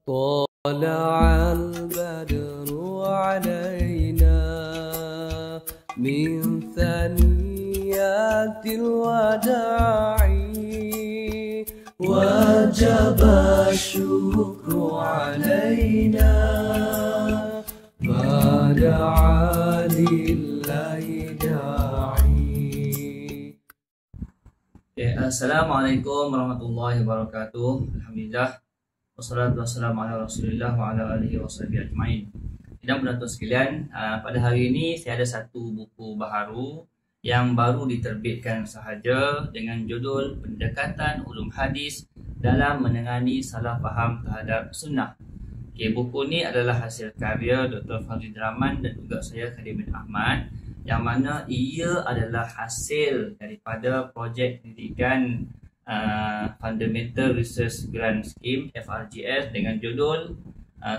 طلع البدر علينا من ثنيات الوداع وجب الشكر علينا ما دعا لله داعي. Assalamualaikum warahmatullahi wabarakatuh. Alhamdulillah wassalatu wassalamu ala Rasulillah wa ala alihi washabihi ajmain. Dan penonton sekalian, pada hari ini saya ada satu buku baharu yang baru diterbitkan sahaja dengan judul Pendekatan Ulum Hadis dalam Menangani Salah Faham Terhadap Sunnah. Buku ni adalah hasil karya Dr. Fazlid Rahman dan juga saya Khadir bin Ahmad, yang mana ia adalah hasil daripada projek pendidikan Fundamental Research Grant Scheme FRGS dengan judul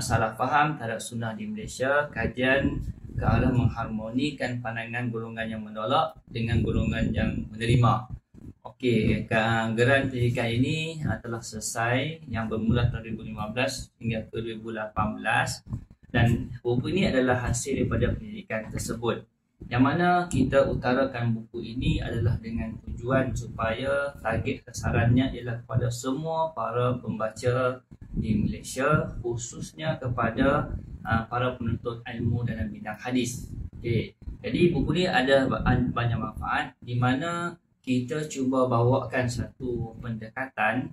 Salah Faham Terhadap Sunnah di Malaysia, kajian ke arah mengharmonikan pandangan golongan yang menolak dengan golongan yang menerima. Okey, geran pendidikan ini telah selesai, yang bermula tahun 2015 hingga ke 2018, dan buku ini adalah hasil daripada pendidikan tersebut, yang mana kita utarakan buku ini adalah dengan tujuan supaya target sasarannya ialah kepada semua para pembaca di Malaysia, khususnya kepada para penuntut ilmu dalam bidang hadis. Okey, jadi buku ni ada banyak manfaat, di mana kita cuba bawakan satu pendekatan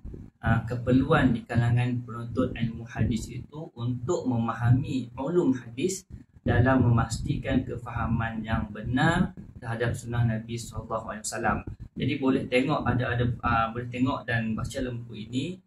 keperluan di kalangan penuntut ilmu hadis itu untuk memahami ulum hadis dalam memastikan kefahaman yang benar terhadap sunnah Nabi SAW. Jadi boleh tengok boleh tengok dan baca dalam buku ini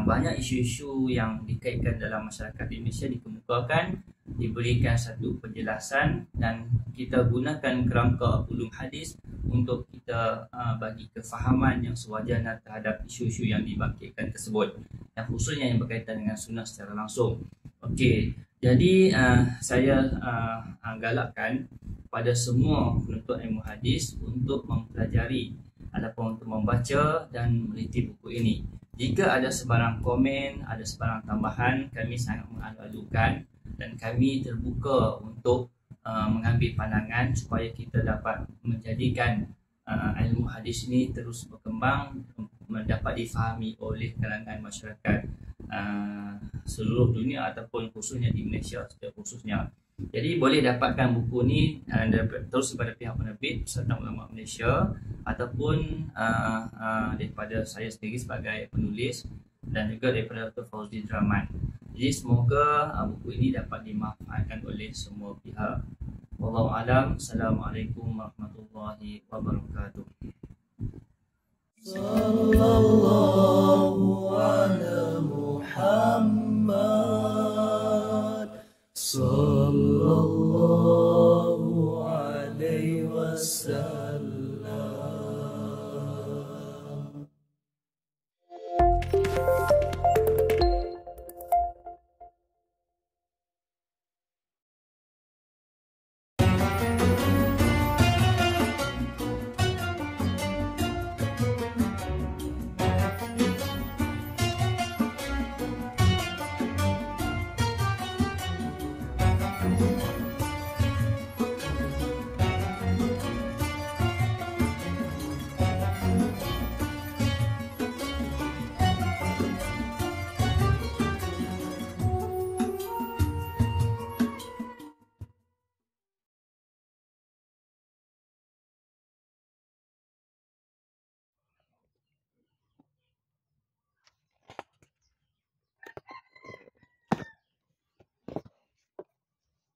banyak isu-isu yang dikaitkan dalam masyarakat Indonesia dikemukakan, diberikan satu penjelasan, dan kita gunakan kerangka ulum hadis untuk kita bagi kefahaman yang sewajarnya terhadap isu-isu yang dibangkitkan tersebut, yang khususnya yang berkaitan dengan sunnah secara langsung. Okey, jadi saya galakkan pada semua penuntut ilmu hadis untuk mempelajari ataupun untuk membaca dan meneliti buku ini. Jika ada sebarang komen, ada sebarang tambahan, kami sangat mengalu-alukan dan kami terbuka untuk mengambil pandangan supaya kita dapat menjadikan ilmu hadis ini terus berkembang, dapat difahami oleh kalangan masyarakat seluruh dunia ataupun khususnya di Malaysia secara khususnya. Jadi boleh dapatkan buku ni terus daripada pihak penerbit Persatuan Ulama Malaysia ataupun daripada saya sendiri sebagai penulis dan juga daripada Dr. Fazlid Rahman. Jadi semoga buku ini dapat dimanfaatkan oleh semua pihak. Wallahu alam. Assalamualaikum warahmatullahi wabarakatuh. Sallallahu ala Muhammad sallallahu alaihi wasallam.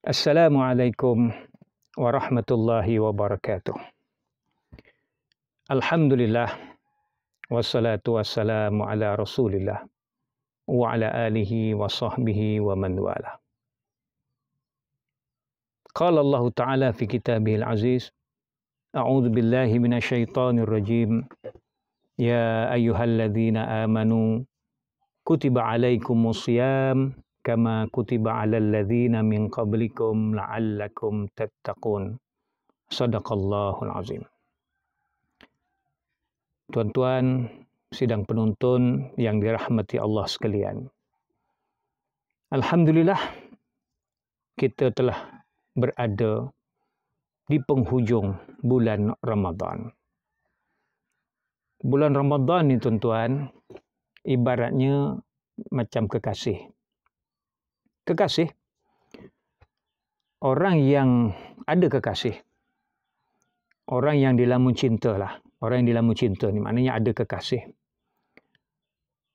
Assalamualaikum warahmatullahi wabarakatuh. Alhamdulillah wassalatu wassalamu ala Rasulillah wa ala alihi wa sahbihi wa man wala. Qala Allah Ta'ala fi kitabihil aziz, a'udzu billahi minasyaitonir rajim. Ya ayyuhalladzina amanu kutiba alaikumus shiyam kama kutiba alal ladzina min qablikum la'allakum tattaqun. Shadaqallahul azim. Tuan-tuan sidang penuntun yang dirahmati Allah sekalian, Alhamdulillah, kita telah berada di penghujung bulan Ramadan. Bulan Ramadan ni tuan-tuan, ibaratnya macam kekasih. Kekasih, orang yang ada kekasih, orang yang dilamun cinta lah. Orang yang dilamun cinta ni maknanya ada kekasih.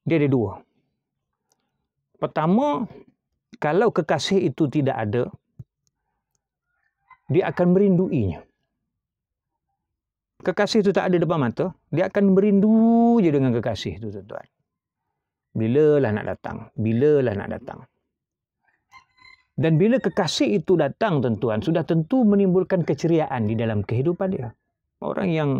Dia ada dua. Pertama, kalau kekasih itu tidak ada, dia akan merinduinya. Kekasih itu tak ada depan mata, dia akan merindu je dengan kekasih itu, tuan-tuan. Bilalah nak datang, bilalah nak datang. Dan bila kekasih itu datang, tuan-tuan, sudah tentu menimbulkan keceriaan di dalam kehidupan dia. Orang yang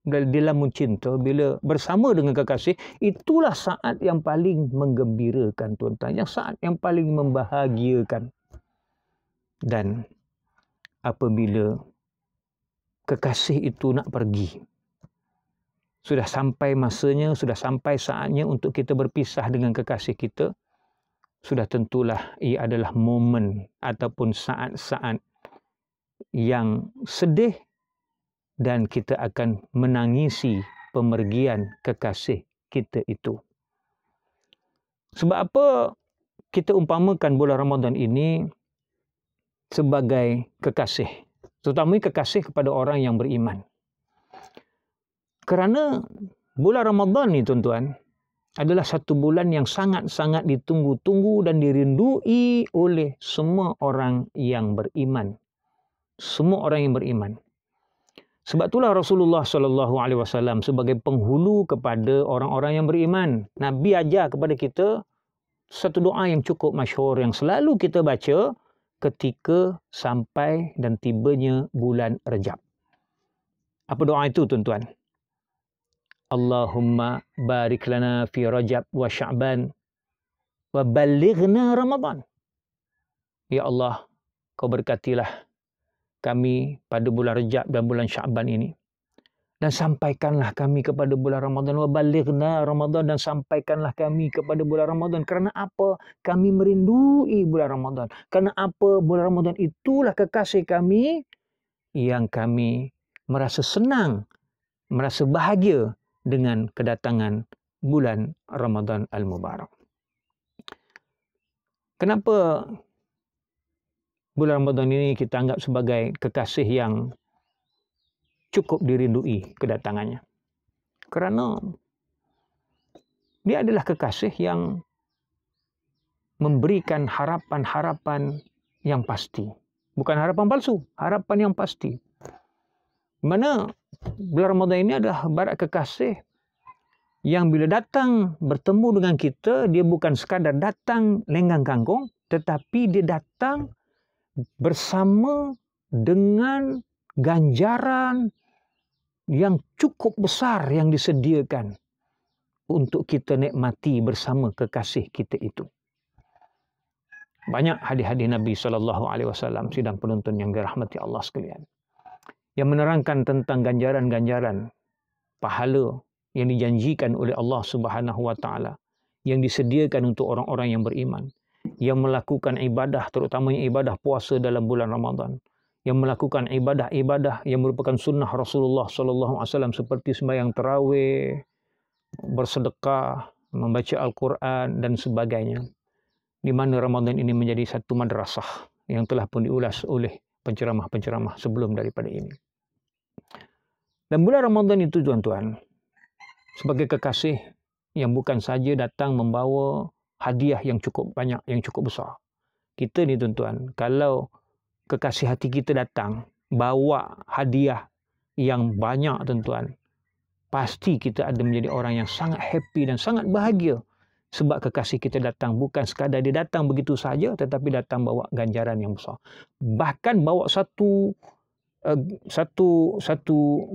dilamun cinta, bila bersama dengan kekasih, itulah saat yang paling menggembirakan, tuan-tuan. Yang saat yang paling membahagiakan. Dan apabila kekasih itu nak pergi, sudah sampai masanya, sudah sampai saatnya untuk kita berpisah dengan kekasih kita, sudah tentulah ia adalah momen ataupun saat-saat yang sedih dan kita akan menangisi pemergian kekasih kita itu. Sebab apa kita umpamakan bulan Ramadan ini sebagai kekasih, terutama kekasih kepada orang yang beriman. Kerana bulan Ramadan ni, tuan-tuan, adalah satu bulan yang sangat-sangat ditunggu-tunggu dan dirindui oleh semua orang yang beriman. Semua orang yang beriman. Sebab itulah Rasulullah SAW sebagai penghulu kepada orang-orang yang beriman. Nabi ajar kepada kita satu doa yang cukup masyhur yang selalu kita baca ketika sampai dan tibanya bulan Rajab. Apa doa itu, tuan-tuan? Allahumma barik lana fi Rajab wa Sya'ban wa balighna Ramadan. Ya Allah, kau berkatilah kami pada bulan Rajab dan bulan Sya'ban ini. Dan sampaikanlah kami kepada bulan Ramadan. Wa balighna Ramadan, dan sampaikanlah kami kepada bulan Ramadan. Kerana apa? Kami merindui bulan Ramadan. Kerana apa? Bulan Ramadan itulah kekasih kami yang kami merasa senang, merasa bahagia dengan kedatangan bulan Ramadan Al-Mubarak. Kenapa bulan Ramadan ini kita anggap sebagai kekasih yang cukup dirindui kedatangannya? Kerana dia adalah kekasih yang memberikan harapan-harapan yang pasti. Bukan harapan palsu, harapan yang pasti. Mana bulan Ramadan ini adalah barat kekasih yang bila datang bertemu dengan kita, dia bukan sekadar datang lenggang kangkung, tetapi dia datang bersama dengan ganjaran yang cukup besar yang disediakan untuk kita nikmati bersama kekasih kita itu. Banyak hadis-hadis Nabi SAW, sidang penonton yang dirahmati Allah sekalian, yang menerangkan tentang ganjaran-ganjaran pahala yang dijanjikan oleh Allah Subhanahu wa taala, yang disediakan untuk orang-orang yang beriman, yang melakukan ibadah, terutamanya ibadah puasa dalam bulan Ramadan, yang melakukan ibadah-ibadah yang merupakan sunnah Rasulullah SAW seperti sembahyang tarawih, bersedekah, membaca Al-Quran dan sebagainya. Di mana Ramadan ini menjadi satu madrasah yang telah pun diulas oleh penceramah-penceramah sebelum daripada ini. Dan bulan Ramadan itu, tuan-tuan, sebagai kekasih yang bukan saja datang membawa hadiah yang cukup banyak, yang cukup besar. Kita ni, tuan-tuan, kalau kekasih hati kita datang bawa hadiah yang banyak, tuan-tuan, pasti kita ada menjadi orang yang sangat happy dan sangat bahagia. Sebab kekasih kita datang bukan sekadar dia datang begitu saja, tetapi datang bawa ganjaran yang besar. Bahkan bawa satu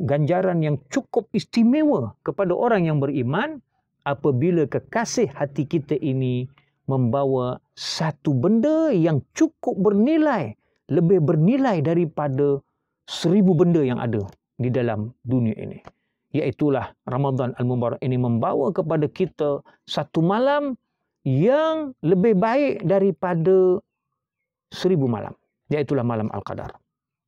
ganjaran yang cukup istimewa kepada orang yang beriman apabila kekasih hati kita ini membawa satu benda yang cukup bernilai, lebih bernilai daripada 1000 benda yang ada di dalam dunia ini. Iaitulah Ramadan Al-Mubarak ini membawa kepada kita satu malam yang lebih baik daripada 1000 malam, iaitulah malam Al-Qadar.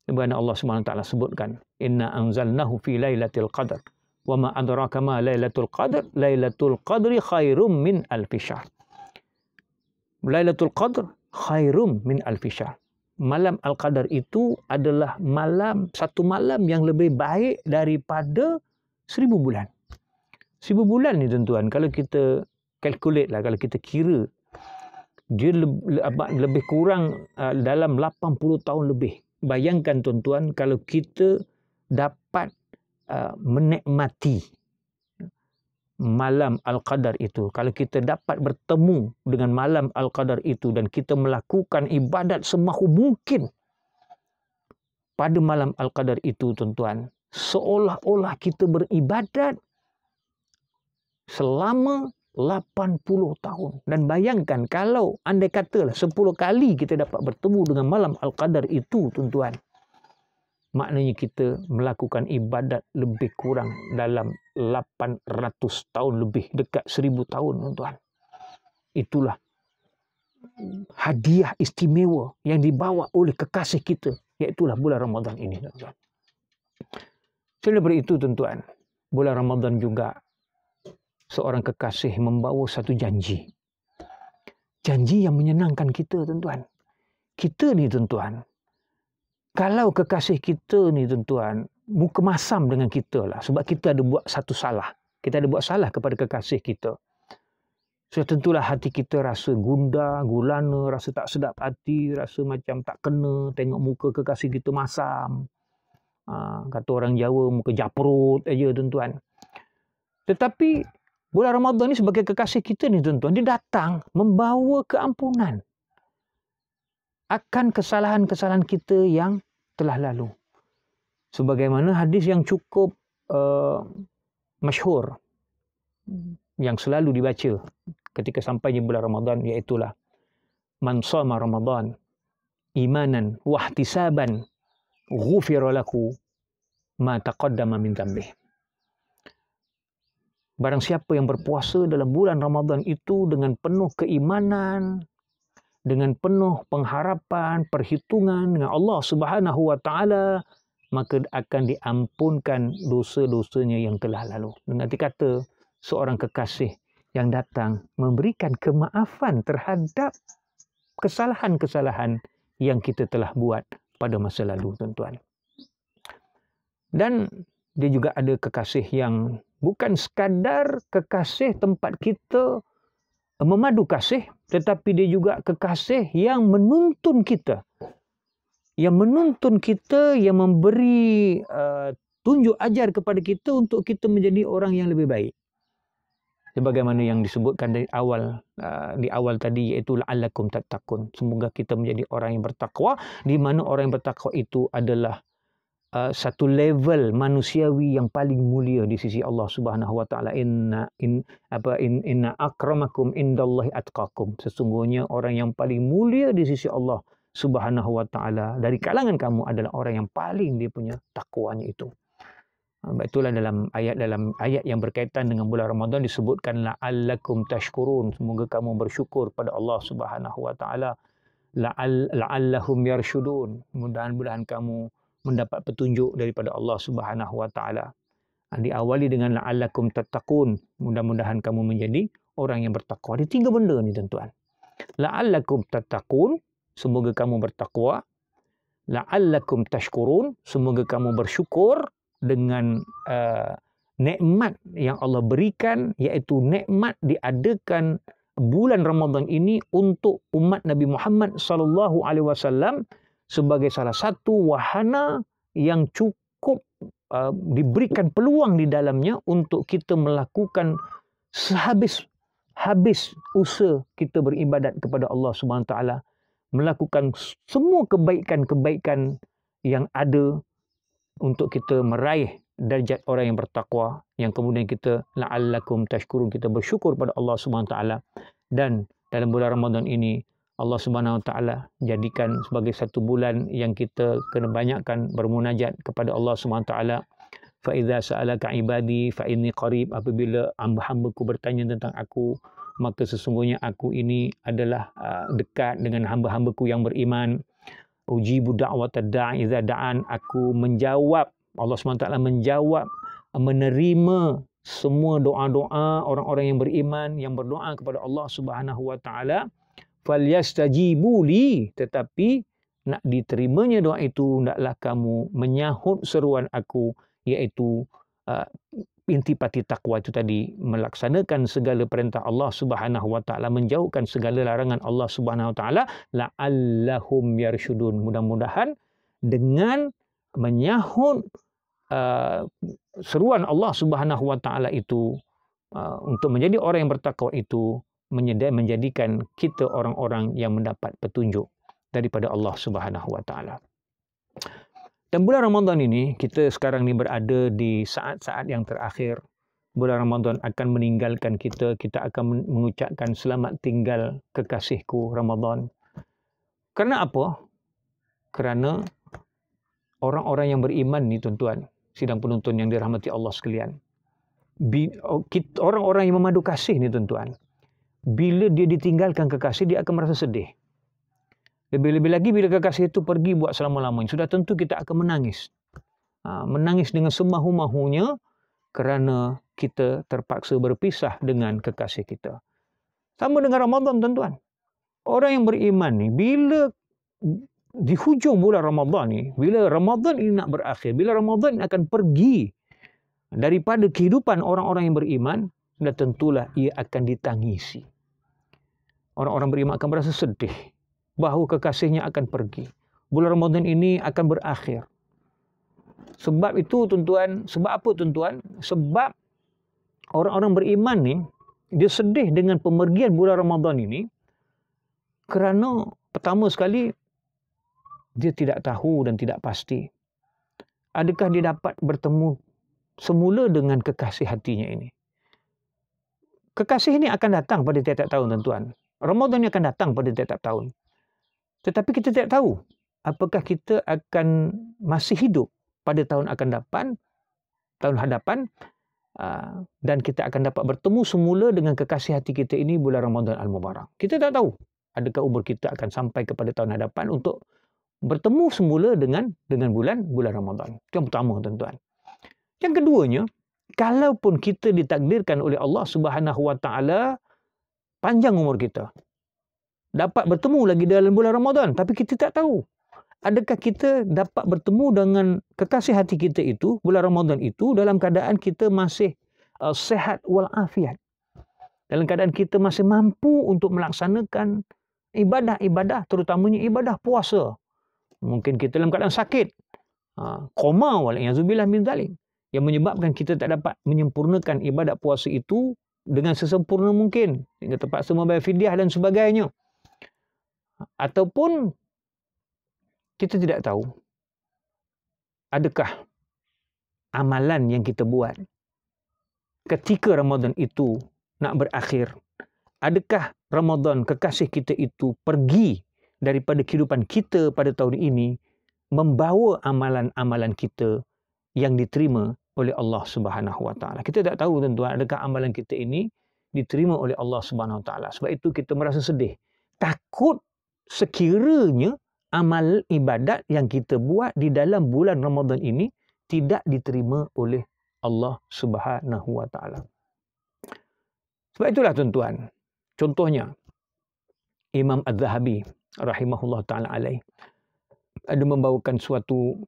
Sebagaimana Allah Subhanahu wa taala sebutkan, inna anzalnahu fi lailatul qadar wa ma adraka ma lailatul qadar, lailatul qadri khairum min alfi syahr. Lailatul qadr khairum min alfi syahr. Malam Al-Qadar itu adalah satu malam yang lebih baik daripada 1000 bulan. 1000 bulan ni tuan-tuan, kalau kita calculate lah, kalau kita kira, dia lebih kurang dalam 80 tahun lebih. Bayangkan tuan-tuan, kalau kita dapat menikmati malam Al-Qadar itu, kalau kita dapat bertemu dengan malam Al-Qadar itu dan kita melakukan ibadat semahu mungkin pada malam Al-Qadar itu tuan-tuan, seolah-olah kita beribadat selama 80 tahun. Dan bayangkan kalau andai katalah 10 kali kita dapat bertemu dengan malam Al-Qadar itu tuan-tuan, maknanya kita melakukan ibadat lebih kurang dalam 800 tahun lebih, dekat 1000 tahun tuan-tuan. Itulah hadiah istimewa yang dibawa oleh kekasih kita, iaitulah bulan Ramadan ini tuan-tuan. Selain daripada itu tuan-tuan, bulan Ramadan juga seorang kekasih membawa satu janji. Janji yang menyenangkan kita tuan-tuan. Kita ni tuan-tuan, kalau kekasih kita ni tuan-tuan muka masam dengan kita lah, sebab kita ada buat satu salah. Kita ada buat salah kepada kekasih kita. So tentulah hati kita rasa gundah, gulana, rasa tak sedap hati, rasa macam tak kena tengok muka kekasih kita masam. Kata orang Jawa, muka japrut aja tuan-tuan. Tetapi bulan Ramadan ni sebagai kekasih kita ni tuan-tuan, dia datang membawa keampunan akan kesalahan-kesalahan kita yang telah lalu. Sebagaimana hadis yang cukup masyhur yang selalu dibaca ketika sampainya bulan Ramadan, iaitulah man shama Ramadan imanan wa ihtisaban ghufira lahu ma taqaddama min dhanbih. Barang siapa yang berpuasa dalam bulan Ramadan itu dengan penuh keimanan, dengan penuh pengharapan, perhitungan dengan Allah Subhanahu wa taala, maka akan diampunkan dosa-dosanya yang telah lalu. Dengan arti kata, seorang kekasih yang datang memberikan kemaafan terhadap kesalahan-kesalahan yang kita telah buat pada masa lalu, tuan-tuan. Dan dia juga ada kekasih yang bukan sekadar kekasih tempat kita memadu kasih, tetapi dia juga kekasih yang menuntun kita. Yang menuntun kita, yang memberi tunjuk ajar kepada kita untuk kita menjadi orang yang lebih baik. Sebagaimana yang disebutkan di awal tadi, iaitu la'allakum tattaqun. Semoga kita menjadi orang yang bertakwa, di mana orang yang bertakwa itu adalah satu level manusiawi yang paling mulia di sisi Allah Subhanahu wa taala. Inna akramakum indallahi atqakum. Sesungguhnya orang yang paling mulia di sisi Allah Subhanahu wa taala dari kalangan kamu adalah orang yang paling dia punya takwanya itu. Itulah dalam ayat yang berkaitan dengan bulan Ramadan disebutkan la'allakum tashkurun. Semoga kamu bersyukur pada Allah Subhanahu wa taala. La'allahum yarshudun. Mudah-mudahan kamu mendapat petunjuk daripada Allah Subhanahu wa taala. Diawali dengan la'allakum tattaqun. Mudah-mudahan kamu menjadi orang yang bertakwa. Ada 3 benda ni tuan-tuan. La'allakum tattaqun, semoga kamu bertakwa. La'allakum tashkurun, semoga kamu bersyukur dengan nikmat yang Allah berikan, iaitu nikmat diadakan bulan Ramadan ini untuk umat Nabi Muhammad sallallahu alaihi wasallam sebagai salah satu wahana yang cukup diberikan peluang di dalamnya untuk kita melakukan sehabis usaha kita beribadat kepada Allah Subhanahu wa taala, melakukan semua kebaikan-kebaikan yang ada untuk kita meraih darjat orang yang bertakwa, yang kemudian kita la'allakum tashkurun, kita bersyukur pada Allah Subhanahu wa taala. Dan dalam bulan Ramadan ini Allah Subhanahu wa taala jadikan sebagai satu bulan yang kita kena banyakkan bermunajat kepada Allah Subhanahu wa taala. Fa idza sa'alaka ibadi fa inni qarib, apabila hamba-hambaku bertanya tentang aku, maka sesungguhnya aku ini adalah dekat dengan hamba-hambaku yang beriman. Ujibu da'watad da'i idza da'an, aku menjawab, Allah SWT menjawab, menerima semua doa-doa orang-orang yang beriman yang berdoa kepada Allah Subhanahu wa taala. Falyastajibu li, tetapi nak diterimanya doa itu hendaklah kamu menyahut seruan aku, iaitu intipati takwa itu tadi, melaksanakan segala perintah Allah Subhanahu wa taala, menjauhkan segala larangan Allah Subhanahu wa taala, la'allahum yarsyudun. Mudah-mudahan dengan menyahut seruan Allah Subhanahu wa taala itu, untuk menjadi orang yang bertakwa itu menjadikan kita orang-orang yang mendapat petunjuk daripada Allah Subhanahu wa taala. Dan bulan Ramadan ini, kita sekarang ni berada di saat-saat yang terakhir. Bulan Ramadan akan meninggalkan kita. Kita akan mengucapkan selamat tinggal kekasihku Ramadan. Kerana apa? Kerana orang-orang yang beriman ni tuan-tuan, sidang penonton yang dirahmati Allah sekalian, orang-orang yang memadu kasih ni tuan-tuan, bila dia ditinggalkan kekasih, dia akan merasa sedih. Lebih-lebih lagi bila kekasih itu pergi buat selama-lamanya, sudah tentu kita akan menangis. Menangis dengan semahu-mahunya kerana kita terpaksa berpisah dengan kekasih kita. Sama dengan Ramadan tuan-tuan. Orang yang beriman ni, bila di hujung bulan Ramadan ni, bila Ramadan ini nak berakhir, bila Ramadan ini akan pergi daripada kehidupan orang-orang yang beriman, sudah tentulah ia akan ditangisi. Orang-orang beriman akan merasa sedih bahawa kekasihnya akan pergi. Bulan Ramadan ini akan berakhir. Sebab itu tuan-tuan, sebab apa tuan-tuan? Sebab orang-orang beriman ni, dia sedih dengan pemergian bulan Ramadan ini kerana pertama sekali, dia tidak tahu dan tidak pasti adakah dia dapat bertemu semula dengan kekasih hatinya ini. Kekasih ini akan datang pada tiap-tiap tahun tuan-tuan. Ramadan ini akan datang pada tiap-tiap tahun. Tetapi kita tidak tahu apakah kita akan masih hidup pada tahun hadapan, dan kita akan dapat bertemu semula dengan kekasih hati kita ini bulan Ramadan Al-Mubarak. Kita tak tahu adakah umur kita akan sampai kepada tahun hadapan untuk bertemu semula dengan bulan Ramadan. Itu yang pertama tuan-tuan. Yang keduanya, kalaupun kita ditakdirkan oleh Allah Subhanahu wa taala panjang umur kita, dapat bertemu lagi dalam bulan Ramadan, tapi kita tak tahu adakah kita dapat bertemu dengan kekasih hati kita itu bulan Ramadan itu dalam keadaan kita masih sehat walafiat, dalam keadaan kita masih mampu untuk melaksanakan ibadah-ibadah, terutamanya ibadah puasa. Mungkin kita dalam keadaan sakit, koma wal'iyazubillah min dzalik, yang menyebabkan kita tak dapat menyempurnakan ibadat puasa itu dengan sesempurna mungkin, sehingga terpaksa membayar fidyah dan sebagainya. Ataupun kita tidak tahu adakah amalan yang kita buat ketika Ramadan itu nak berakhir, adakah Ramadan kekasih kita itu pergi daripada kehidupan kita pada tahun ini membawa amalan-amalan kita yang diterima oleh Allah Subhanahu wa taala. Kita tak tahu tuan-tuan adakah amalan kita ini diterima oleh Allah Subhanahu wa taala. Sebab itu kita merasa sedih, takut sekiranya amal ibadat yang kita buat di dalam bulan Ramadan ini tidak diterima oleh Allah Subhanahu wa taala. Sebab itulah tuan-tuan, contohnya Imam Az-Zahabi rahimahullah taala alaih ada membawakan suatu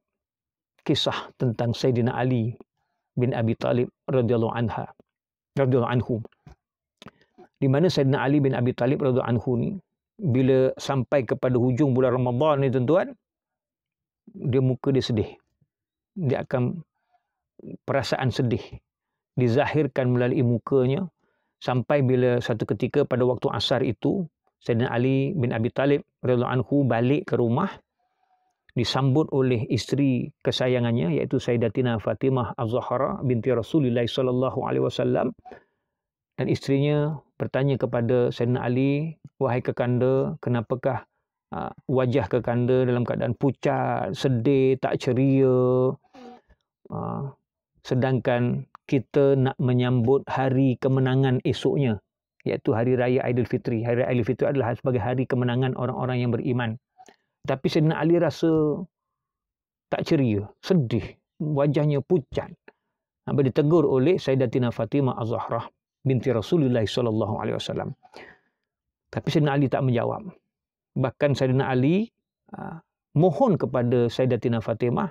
kisah tentang Sayyidina Ali bin Abi Talib radhiyallahu anhu, di mana Sayyidina Ali bin Abi Talib radhiyallahu anhu ni bila sampai kepada hujung bulan Ramadan ni tuan-tuan, muka dia sedih. Dia akan perasaan sedih dizahirkan melalui mukanya, sampai bila satu ketika pada waktu asar itu Sayyidina Ali bin Abi Talib radhiyallahu anhu balik ke rumah, disambut oleh isteri kesayangannya, iaitu Sayyidatina Fatimah Az-Zahra binti Rasulullah sallallahu alaihi wasallam. Dan isterinya bertanya kepada Sayyidina Ali, "Wahai kekanda, kenapakah wajah kekanda dalam keadaan pucat, sedih, tak ceria, sedangkan kita nak menyambut hari kemenangan esoknya, iaitu hari raya Aidilfitri. Hari raya Aidilfitri adalah sebagai hari kemenangan orang-orang yang beriman. Tapi Sayyidina Ali rasa tak ceria, sedih, wajahnya pucat. Sampai ditegur oleh Sayyidatina Fatimah Az-Zahrah binti Rasulullah SAW. Tapi Sayyidina Ali tak menjawab. Bahkan Sayyidina Ali mohon kepada Sayyidatina Fatimah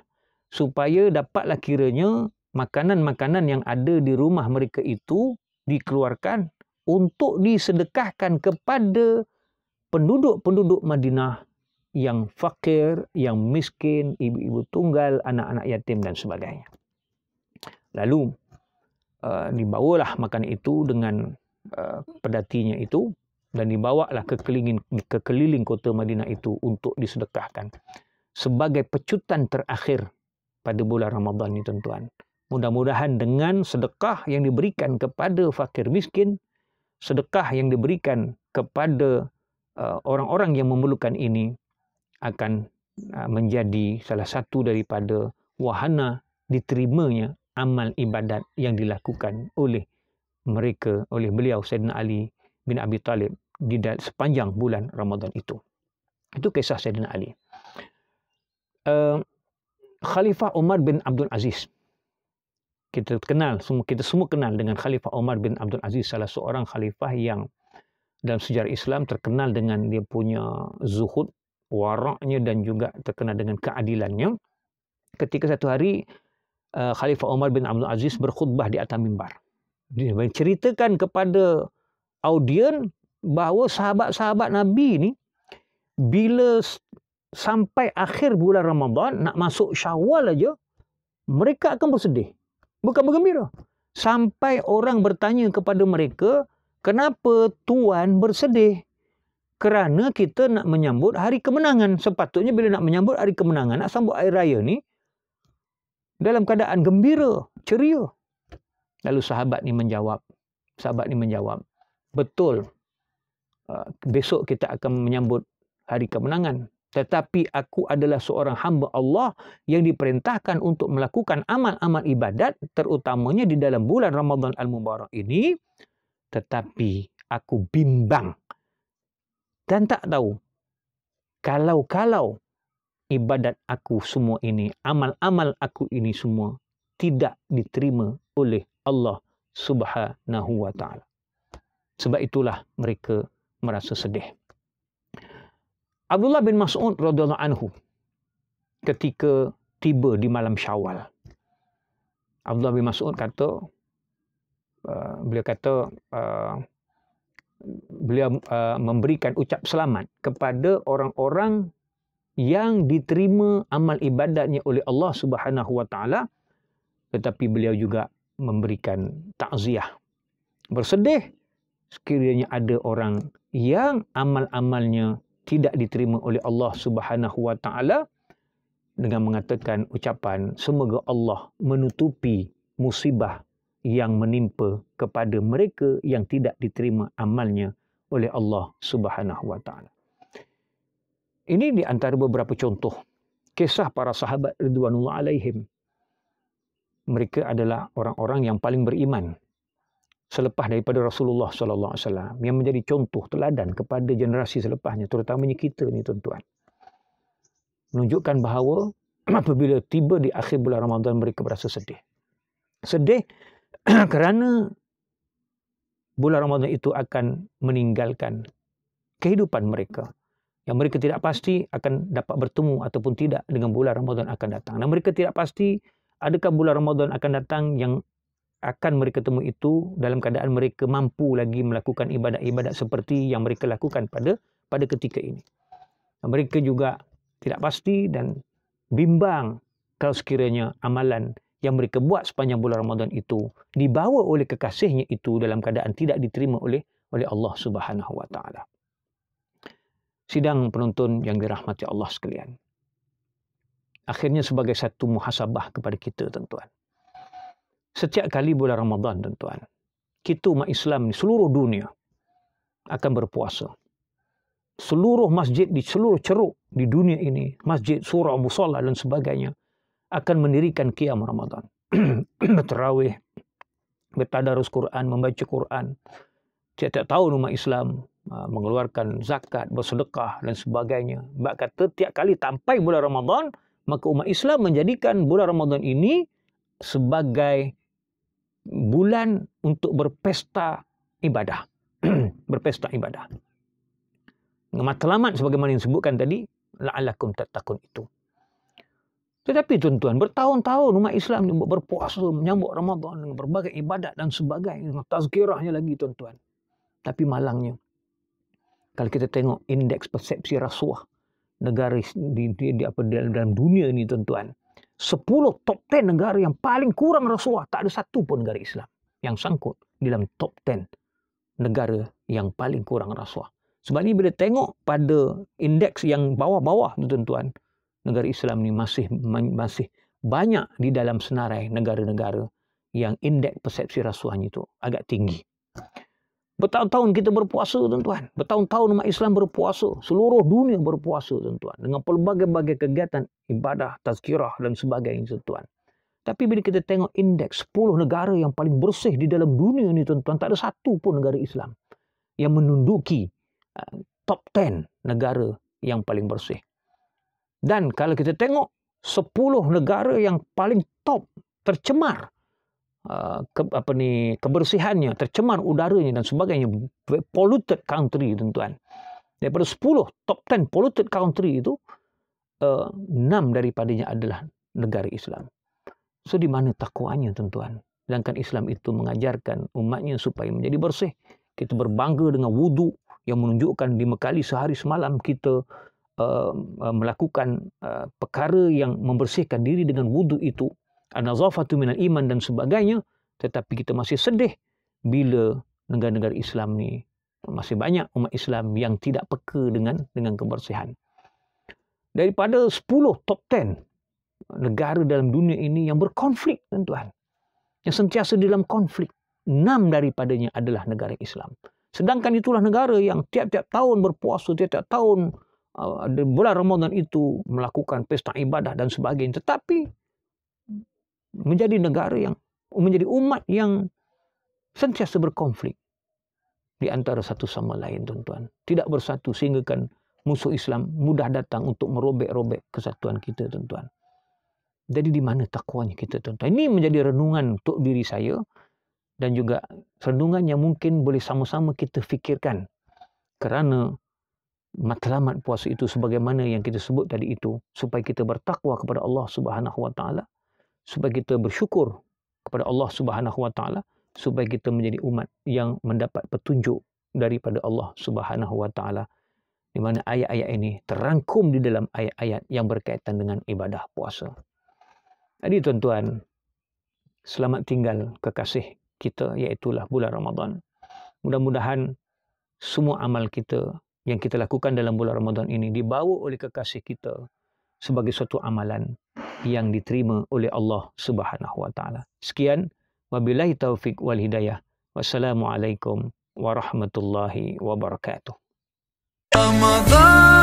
supaya dapatlah kiranya makanan-makanan yang ada di rumah mereka itu dikeluarkan untuk disedekahkan kepada penduduk-penduduk Madinah yang fakir, yang miskin, ibu-ibu tunggal, anak-anak yatim dan sebagainya. Lalu dibawalah makanan itu dengan pedatinya itu dan dibawalah ke keliling kota Madinah itu untuk disedekahkan sebagai pecutan terakhir pada bulan Ramadan ini, tuan-tuan. Mudah-mudahan dengan sedekah yang diberikan kepada fakir miskin, sedekah yang diberikan kepada orang-orang yang memerlukan ini akan menjadi salah satu daripada wahana diterimanya amal ibadat yang dilakukan oleh mereka, oleh beliau Sayyidina Ali bin Abi Talib di sepanjang bulan Ramadan itu. Itu kisah Sayyidina Ali. Khalifah Umar bin Abdul Aziz. Kita semua kenal dengan Khalifah Umar bin Abdul Aziz, salah seorang khalifah yang dalam sejarah Islam terkenal dengan dia punya zuhud, waraknya dan juga terkenal dengan keadilannya. Ketika satu hari Khalifah Umar bin Abdul Aziz berkhutbah di atas mimbar. Dia menceritakan kepada audien bahawa sahabat-sahabat Nabi ni bila sampai akhir bulan Ramadan nak masuk Syawal aja, mereka akan bersedih, bukan bergembira. Sampai orang bertanya kepada mereka, kenapa tuan bersedih? Kerana kita nak menyambut hari kemenangan. Sepatutnya bila nak menyambut hari kemenangan, nak sambut hari raya ni dalam keadaan gembira, ceria. Lalu sahabat ni menjawab, betul, besok kita akan menyambut hari kemenangan. Tetapi aku adalah seorang hamba Allah yang diperintahkan untuk melakukan amal-amal ibadat, terutamanya di dalam bulan Ramadan Al-Mubarak ini. Tetapi aku bimbang dan tak tahu kalau ibadat aku semua ini, amal-amal aku ini semua tidak diterima oleh Allah Subhanahu wa Ta'ala. Sebab itulah mereka merasa sedih. Abdullah bin Mas'ud radhiyallahu anhu ketika tiba di malam Syawal, Abdullah bin Mas'ud kata, beliau memberikan ucap selamat kepada orang-orang yang diterima amal ibadatnya oleh Allah Subhanahu wa Ta'ala, tetapi beliau juga memberikan takziah, bersedih sekiranya ada orang yang amal-amalnya tidak diterima oleh Allah Subhanahu wa Ta'ala, dengan mengatakan ucapan, semoga Allah menutupi musibah yang menimpa kepada mereka yang tidak diterima amalnya oleh Allah Subhanahu wa Ta'ala. Ini di antara beberapa contoh kisah para sahabat ridwanullah alaihim. Mereka adalah orang-orang yang paling beriman selepas daripada Rasulullah sallallahu alaihi wasallam, yang menjadi contoh teladan kepada generasi selepasnya, terutamanya kita ni, tuan-tuan. Menunjukkan bahawa apabila tiba di akhir bulan Ramadan mereka berasa sedih. Sedih kerana bulan Ramadan itu akan meninggalkan kehidupan mereka, yang mereka tidak pasti akan dapat bertemu ataupun tidak dengan bulan Ramadan akan datang. Dan mereka tidak pasti adakah bulan Ramadan akan datang yang akan mereka temui itu dalam keadaan mereka mampu lagi melakukan ibadat-ibadat seperti yang mereka lakukan pada ketika ini. Dan mereka juga tidak pasti dan bimbang kalau sekiranya amalan yang mereka buat sepanjang bulan Ramadan itu dibawa oleh kekasihnya itu dalam keadaan tidak diterima oleh Allah Subhanahu wa Ta'ala. Sidang penonton yang dirahmati Allah sekalian, akhirnya sebagai satu muhasabah kepada kita, tuan-tuan. Setiap kali bulan Ramadan, tuan-tuan, kita umat Islam di seluruh dunia akan berpuasa. Seluruh masjid di seluruh ceruk di dunia ini, masjid, surau, musalla dan sebagainya, akan mendirikan qiyam Ramadan. Bertarawih, bertadarus Quran, membaca Quran, tiap-tiap tahun umat Islam mengeluarkan zakat, bersedekah dan sebagainya. Sebab kata tiap kali sampai bulan Ramadan, maka umat Islam menjadikan bulan Ramadan ini sebagai bulan untuk berpesta ibadah. Berpesta ibadah. Matlamat sebagaimana yang disebutkan tadi, la'allakum tattaqun itu. Tetapi tuan-tuan, bertahun-tahun umat Islam berpuasa, menyambut Ramadan dengan berbagai ibadat dan sebagainya, dengan tazkirahnya lagi tuan-tuan. Tapi malangnya, kalau kita tengok indeks persepsi rasuah negara dalam dunia ini tuan-tuan, 10 top 10 negara yang paling kurang rasuah, tak ada satu pun negara Islam yang sangkut dalam top 10 negara yang paling kurang rasuah. Sebab ni bila tengok pada indeks yang bawah-bawah tuan-tuan, negara Islam ni masih banyak di dalam senarai negara-negara yang indeks persepsi rasuahnya itu agak tinggi. Bertahun-tahun kita berpuasa tuan-tuan. Bertahun-tahun umat Islam berpuasa. Seluruh dunia berpuasa tuan-tuan. Dengan pelbagai-bagai kegiatan ibadah, tazkirah dan sebagainya tuan-tuan. Tapi bila kita tengok indeks 10 negara yang paling bersih di dalam dunia ni tuan-tuan, tak ada satu pun negara Islam yang menunduki top 10 negara yang paling bersih. Dan kalau kita tengok 10 negara yang paling top, tercemar kebersihannya, tercemar udaranya dan sebagainya, polluted country tuan-tuan. Daripada 10 top 10 polluted country itu, 6 daripadanya adalah negara Islam. So di mana takwanya tuan-tuan? Sedangkan Islam itu mengajarkan umatnya supaya menjadi bersih. Kita berbangga dengan wudu yang menunjukkan 5 kali sehari semalam kita melakukan perkara yang membersihkan diri dengan wudu itu. An-nazafatu minal iman dan sebagainya. Tetapi kita masih sedih bila negara-negara Islam ni masih banyak umat Islam yang tidak peka dengan kebersihan. Daripada 10 top 10 negara dalam dunia ini yang berkonflik tuan-tuan, yang sentiasa dalam konflik, 6 daripadanya adalah negara Islam. Sedangkan itulah negara yang tiap-tiap tahun berpuasa, tiap-tiap tahun bulan Ramadan itu melakukan pesta ibadah dan sebagainya. Tetapi menjadi negara yang menjadi umat yang sentiasa berkonflik di antara satu sama lain tuan-tuan. Tidak bersatu sehingga kan musuh Islam mudah datang untuk merobek-robek kesatuan kita tuan-tuan. Jadi di mana takwanya kita tuan-tuan? Ini menjadi renungan untuk diri saya dan juga renungan yang mungkin boleh sama-sama kita fikirkan. Kerana matlamat puasa itu sebagaimana yang kita sebut tadi itu, supaya kita bertakwa kepada Allah Subhanahu Wa Taala, supaya kita bersyukur kepada Allah Subhanahu Wa Taala, supaya kita menjadi umat yang mendapat petunjuk daripada Allah Subhanahu Wa Taala, di mana ayat-ayat ini terangkum di dalam ayat-ayat yang berkaitan dengan ibadah puasa. Jadi tuan-tuan, selamat tinggal kekasih kita, iaitulah bulan Ramadan. Mudah-mudahan semua amal kita yang kita lakukan dalam bulan Ramadan ini dibawa oleh kekasih kita sebagai suatu amalan yang diterima oleh Allah Subhanahu Wa Taala. Sekian, wabillahi taufik wal hidayah. Wassalamualaikum warahmatullahi wabarakatuh. Ramadan